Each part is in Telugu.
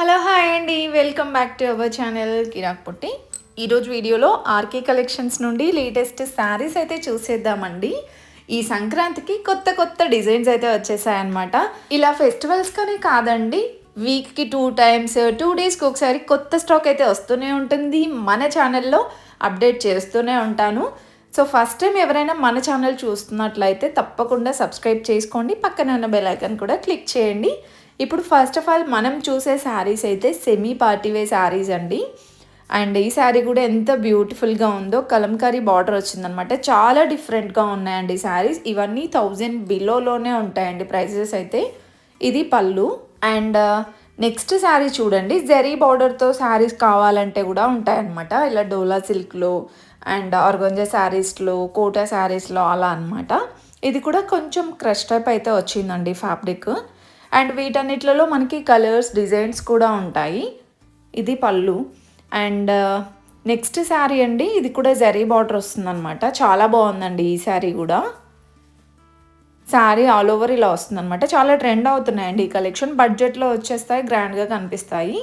హలో హాయ్ అండి, welcome back to our channel Kirak Putti. ఈరోజు వీడియోలో ఆర్కే కలెక్షన్స్ నుండి లేటెస్ట్ శారీస్ అయితే చూసేద్దామండి. ఈ సంక్రాంతికి కొత్త కొత్త డిజైన్స్ అయితే వచ్చేసాయన్నమాట. ఇలా ఫెస్టివల్స్ కానీ కాదండి, వీక్కి 2 టైమ్స్ 2 డేస్కి ఒకసారి కొత్త స్టాక్ అయితే వస్తూనే ఉంటుంది. మన ఛానల్లో అప్డేట్ చేస్తూనే ఉంటాను. సో ఫస్ట్ టైం ఎవరైనా మన ఛానల్ చూస్తున్నట్లయితే తప్పకుండా సబ్స్క్రైబ్ చేసుకోండి, పక్కన ఉన్న బెల్ ఐకాన్ కూడా క్లిక్ చేయండి. ఇప్పుడు ఫస్ట్ ఆఫ్ ఆల్ మనం చూసే శారీస్ అయితే సెమీ పార్టీవే శారీస్ అండి. అండ్ ఈ శారీ కూడా ఎంత బ్యూటిఫుల్గా ఉందో, కలంకారీ బార్డర్ వచ్చిందనమాట. చాలా డిఫరెంట్గా ఉన్నాయండి శారీస్. ఇవన్నీ 1000 బిలోలోనే ఉంటాయండి ప్రైజెస్ అయితే. ఇది పళ్ళు. అండ్ నెక్స్ట్ శారీ చూడండి, జరీ బార్డర్తో శారీస్ కావాలంటే కూడా ఉంటాయన్నమాట. ఇలా డోలా సిల్క్లో అండ్ ఆర్గంజా శారీస్లో, కోటా శారీస్లో అలా అనమాట. ఇది కూడా కొంచెం క్రష్ టైప్ అయితే వచ్చిందండి ఫ్యాబ్రిక్. అండ్ వీటన్నిట్లలో మనకి కలర్స్ డిజైన్స్ కూడా ఉంటాయి. ఇది పళ్ళు. అండ్ నెక్స్ట్ శారీ అండి, ఇది కూడా జరీ బార్డర్ వస్తుందన్నమాట. చాలా బాగుందండి ఈ శారీ కూడా. శారీ ఆల్ ఓవర్ ఇలా వస్తుందన్నమాట. చాలా ట్రెండ్ అవుతున్నాయండి ఈ కలెక్షన్. బడ్జెట్లో వచ్చేస్తాయి, గ్రాండ్గా కనిపిస్తాయి.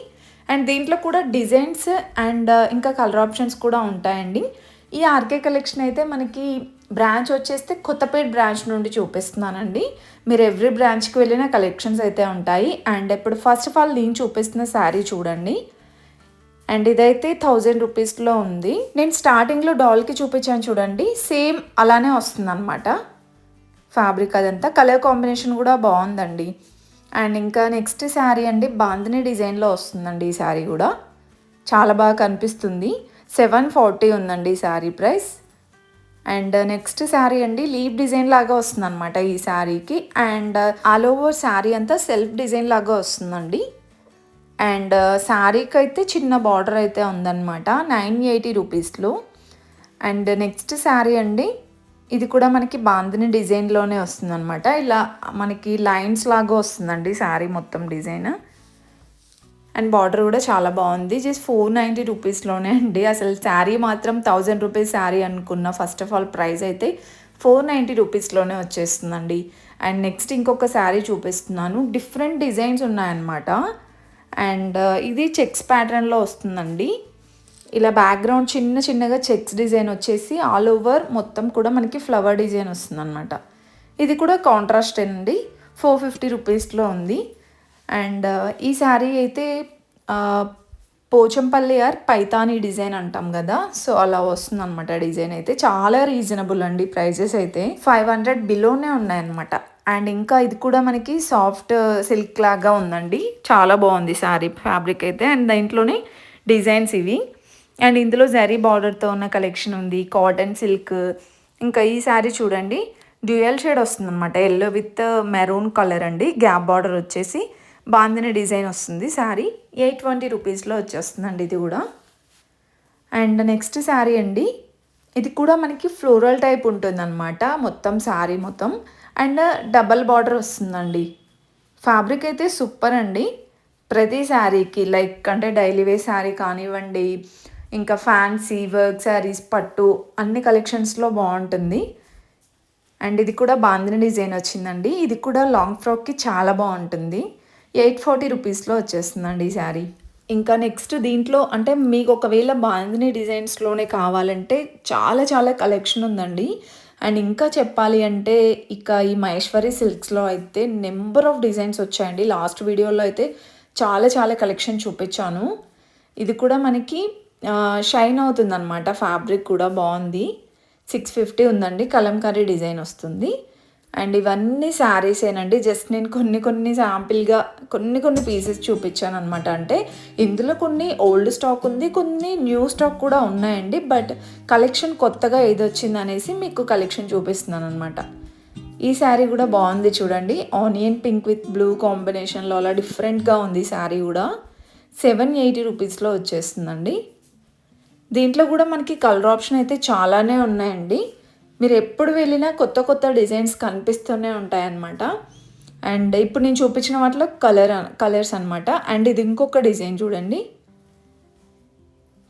అండ్ దీంట్లో కూడా డిజైన్స్ అండ్ ఇంకా కలర్ ఆప్షన్స్ కూడా ఉంటాయండి. ఈ ఆర్కే కలెక్షన్ అయితే మనకి బ్రాంచ్ వచ్చేస్తే కొత్తపేట బ్రాంచ్ నుండి చూపిస్తున్నానండి. మీరు ఎవ్రీ బ్రాంచ్కి వెళ్ళిన కలెక్షన్స్ అయితే ఉంటాయి. అండ్ ఇప్పుడు ఫస్ట్ ఆఫ్ ఆల్ నేను చూపిస్తున్న శారీ చూడండి. అండ్ ఇదైతే 1000 రూపీస్లో ఉంది. నేను స్టార్టింగ్లో డాల్కి చూపించాను చూడండి, సేమ్ అలానే వస్తుంది అనమాట ఫ్యాబ్రిక్. అదంతా కలర్ కాంబినేషన్ కూడా బాగుందండి. అండ్ ఇంకా నెక్స్ట్ శారీ అండి, బాందిని డిజైన్లో వస్తుందండి ఈ శారీ కూడా. చాలా బాగా కనిపిస్తుంది. 740 ఉందండి ఈ sari price. And next sari అండి, లీవ్ డిజైన్ లాగా వస్తుంది అనమాట ఈ శారీకి. అండ్ ఆల్ ఓవర్ శారీ అంతా సెల్ఫ్ డిజైన్ లాగా వస్తుందండి. అండ్ శారీకి అయితే చిన్న బార్డర్ అయితే ఉందన్నమాట, 980 రూపీస్లో. అండ్ నెక్స్ట్ శారీ అండి, ఇది కూడా మనకి బాందిని డిజైన్లోనే వస్తుందన్నమాట. ఇలా మనకి లైన్స్ లాగా వస్తుందండి శారీ మొత్తం డిజైన్. అండ్ బార్డర్ కూడా చాలా బాగుంది. జస్ట్ 490 రూపీస్లోనే అండి. అసలు శారీ మాత్రం 1000 రూపీస్ శారీ అనుకున్న ఫస్ట్ ఆఫ్ ఆల్ ప్రైస్ అయితే 490 రూపీస్లోనే వచ్చేస్తుందండి. అండ్ నెక్స్ట్ ఇంకొక శారీ చూపిస్తున్నాను. డిఫరెంట్ డిజైన్స్ ఉన్నాయన్నమాట. అండ్ ఇది చెక్స్ ప్యాటర్న్లో వస్తుందండి. ఇలా బ్యాక్గ్రౌండ్ చిన్న చిన్నగా చెక్స్ డిజైన్ వచ్చేసి ఆల్ ఓవర్ మొత్తం కూడా మనకి ఫ్లవర్ డిజైన్ వస్తుందన్నమాట. ఇది కూడా కాంట్రాస్ట్ అండి, 450 రూపీస్లో ఉంది. అండ్ ఈ శారీ అయితే పోచంపల్లి ఆర్ పైతానీ డిజైన్ అంటాం కదా, సో అలా వస్తుందన్నమాట. డిజైన్ అయితే చాలా రీజనబుల్ అండి, ప్రైజెస్ అయితే 500 బిలోనే ఉన్నాయన్నమాట. అండ్ ఇంకా ఇది కూడా మనకి సాఫ్ట్ సిల్క్ లాగా ఉందండి. చాలా బాగుంది శారీ ఫ్యాబ్రిక్ అయితే. అండ్ దాంట్లోనే డిజైన్స్ ఇవి. అండ్ ఇందులో జరీ బార్డర్తో ఉన్న కలెక్షన్ ఉంది, కాటన్ సిల్క్. ఇంకా ఈ శారీ చూడండి, డ్యూయల్ షేడ్ వస్తుంది అనమాట, ఎల్లో విత్ మెరూన్ కలర్ అండి. గ్యాప్ బార్డర్ వచ్చేసి బాందిని డిజైన్ వస్తుంది. శారీ 820 రూపీస్లో వచ్చేస్తుందండి ఇది కూడా. అండ్ నెక్స్ట్ శారీ అండి, ఇది కూడా మనకి ఫ్లోరల్ టైప్ ఉంటుందన్నమాట మొత్తం శారీ మొత్తం. అండ్ డబల్ బార్డర్ వస్తుందండి. ఫ్యాబ్రిక్ అయితే సూపర్ అండి. ప్రతి శారీకి లైక్ అంటే డైలీ వేర్ శారీ కానివ్వండి, ఇంకా ఫ్యాన్సీ వర్క్ శారీస్, పట్టు అన్ని కలెక్షన్స్లో బాగుంటుంది. అండ్ ఇది కూడా బాందిని డిజైన్ వచ్చిందండి. ఇది కూడా లాంగ్ ఫ్రాక్కి చాలా బాగుంటుంది. 840 రూపీస్లో వచ్చేస్తుందండి ఈ శారీ. ఇంకా నెక్స్ట్ దీంట్లో అంటే మీకు ఒకవేళ బాందిని డిజైన్స్లోనే కావాలంటే చాలా చాలా కలెక్షన్ ఉందండి. అండ్ ఇంకా చెప్పాలి అంటే ఇక ఈ మహేశ్వరి సిల్క్స్లో అయితే నెంబర్ ఆఫ్ డిజైన్స్ వచ్చాయండి. లాస్ట్ వీడియోలో అయితే చాలా చాలా కలెక్షన్ చూపించాను. ఇది కూడా మనకి షైన్ అవుతుందన్నమాట, ఫ్యాబ్రిక్ కూడా బాగుంది. 650 ఉందండి, కలంకారీ డిజైన్ వస్తుంది. అండ్ ఇవన్నీ శారీసేనండి. జస్ట్ నేను కొన్ని శాంపిల్గా కొన్ని పీసెస్ చూపించాను అనమాట. అంటే ఇందులో కొన్ని ఓల్డ్ స్టాక్ ఉంది, కొన్ని న్యూ స్టాక్ కూడా ఉన్నాయండి. బట్ కలెక్షన్ కొత్తగా ఏది వచ్చింది అనేసి మీకు కలెక్షన్ చూపిస్తున్నాను అనమాట. ఈ శారీ కూడా బాగుంది చూడండి, ఆనియన్ పింక్ విత్ బ్లూ కాంబినేషన్లో అలా డిఫరెంట్గా ఉంది శారీ కూడా. 780 రూపీస్లో వచ్చేస్తుందండి. దీంట్లో కూడా మనకి కలర్ ఆప్షన్ అయితే చాలానే ఉన్నాయండి. మీరు ఎప్పుడు వెళ్ళినా కొత్త కొత్త డిజైన్స్ కనిపిస్తూనే ఉంటాయన్నమాట. అండ్ ఇప్పుడు నేను చూపించిన వాటిలో కలర్స్ అనమాట. అండ్ ఇది ఇంకొక డిజైన్ చూడండి,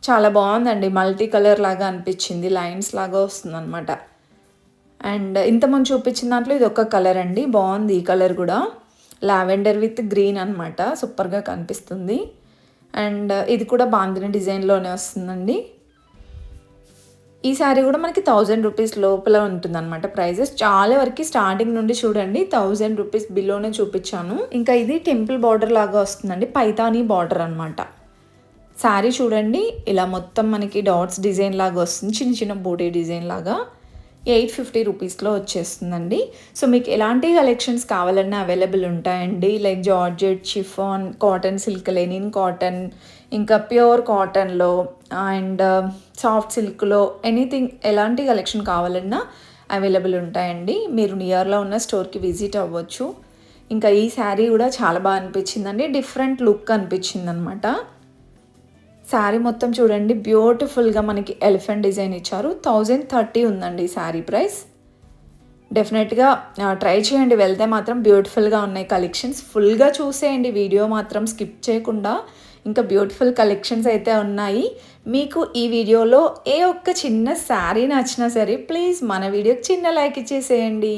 చాలా బాగుందండి. మల్టీ కలర్ లాగా అనిపించింది, లైన్స్ లాగా వస్తుంది అనమాట. అండ్ ఇంతకుముందు చూపించిన దాంట్లో ఇది ఒక కలర్ అండి, బాగుంది ఈ కలర్ కూడా. లావెండర్ విత్ గ్రీన్ అనమాట, సూపర్గా కనిపిస్తుంది. అండ్ ఇది కూడా బాందిని డిజైన్లోనే వస్తుందండి. ఈ శారీ కూడా మనకి 1000 రూపీస్ లోపల ఉంటుందన్నమాట ప్రైజెస్. చాలా వరకు స్టార్టింగ్ నుండి చూడండి 1000 రూపీస్ బిలోనే చూపించాను. ఇంకా ఇది టెంపుల్ బార్డర్ లాగా వస్తుందండి, పైతానీ బార్డర్ అనమాట. శారీ చూడండి ఇలా మొత్తం మనకి డాట్స్ డిజైన్ లాగా వస్తుంది, చిన్న చిన్న బూటీ డిజైన్ లాగా. 850 రూపీస్లో వచ్చేస్తుందండి. సో మీకు ఎలాంటి కలెక్షన్స్ కావాలన్నా అవైలబుల్ ఉంటాయండి. Like georgette, chiffon, cotton silk, linen cotton, ఇంకా ప్యూర్ కాటన్లో అండ్ సాఫ్ట్ సిల్క్లో ఎనీథింగ్, ఎలాంటి కలెక్షన్ కావాలన్నా అవైలబుల్ ఉంటాయండి. మీరు నియర్లో ఉన్న స్టోర్కి విజిట్ అవ్వచ్చు. ఇంకా ఈ శారీ కూడా చాలా బాగా అనిపించిందండి, డిఫరెంట్ లుక్ అనిపించింది అనమాట. శారీ మొత్తం చూడండి బ్యూటిఫుల్గా మనకి ఎలిఫెంట్ డిజైన్ ఇచ్చారు. 1030 ఉందండి శారీ ప్రైస్. డెఫినెట్గా ట్రై చేయండి, వెళ్తే మాత్రం బ్యూటిఫుల్గా ఉన్నాయి కలెక్షన్స్. ఫుల్గా చూసేయండి వీడియో మాత్రం స్కిప్ చేయకుండా, ఇంకా బ్యూటిఫుల్ కలెక్షన్స్ అయితే ఉన్నాయి. మీకు ఈ వీడియోలో ఏ ఒక్క చిన్న శారీ నచ్చినా సరే ప్లీజ్ మన వీడియోకి చిన్న లైక్ ఇచ్చేసేయండి.